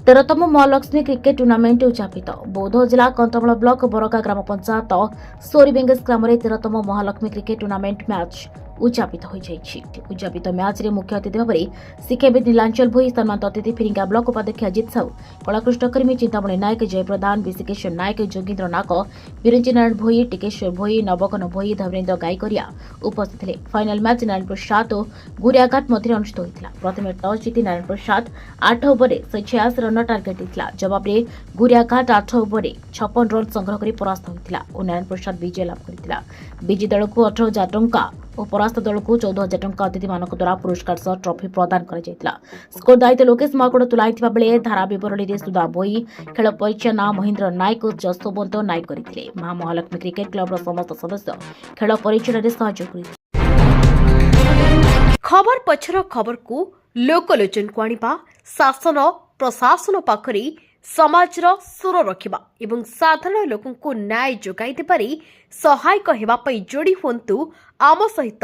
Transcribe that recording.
13तम Mahalakshmi cricket tournament उद्यापित बौद्ध जिला Kantamal block Barka ग्राम पंचायत सोरीबेंगेस ग्राम 13तम महालक्ष्मी क्रिकेट टूर्नामेंट मैच उद्यापित उद्यापित मैच रे मुख्य अतिथि भाव शिक्षाविद नीलांचल भोई सम्मानित अतिथि फिरिंगा ब्लॉक उपाध्यक्ष अजित साहू कलाकृष्ण कर्मी चिंतामणि नायक जय प्रधान विशिकेश्वर नायक जोगींद्र नाक बिरंजी नारायण भोई टिकेश्वर भोई नवकन भोई धर्मेन्द्र गायकरिया उपस्थित थे। फाइनाल मैच नारायण प्रसाद और गुरियाघाट मध्य अनुष्ठित होता। प्रथम टॉस जीति Narayan Prasad 8 over 86 run target देता। जवाब रे गुरियाघाट 8 ओवर 56 रन संग्रह कर परास्त होता और नारायण प्रसाद विजय लाभ करता। विजयी दल को 18,000 टंका और परास्त दल को 14,000 टंका अतिथि मान द्वारा पुरस्कार सह ट्रॉफी प्रदान कर स्कोर दायित्व लोकेश महाकुड़ तुलाई बेले धारा विवरणी सुधा भोई खेल परिचालना महेन्द्र नायक और जसवंत नायक करते। महा महालक्ष्मी क्रिकेट क्लब समस्त सदस्य खेल परिचालन सहयोग खबर पछर खबर को लोकलोचन को आनिबा शासन प्रशासन पाखरे समाजर सुर रखिबा एवं साधारण लोकंको न्याय जोगाई देबारे सहायक हेबा पई जोड़ी हुंतु आम सहित।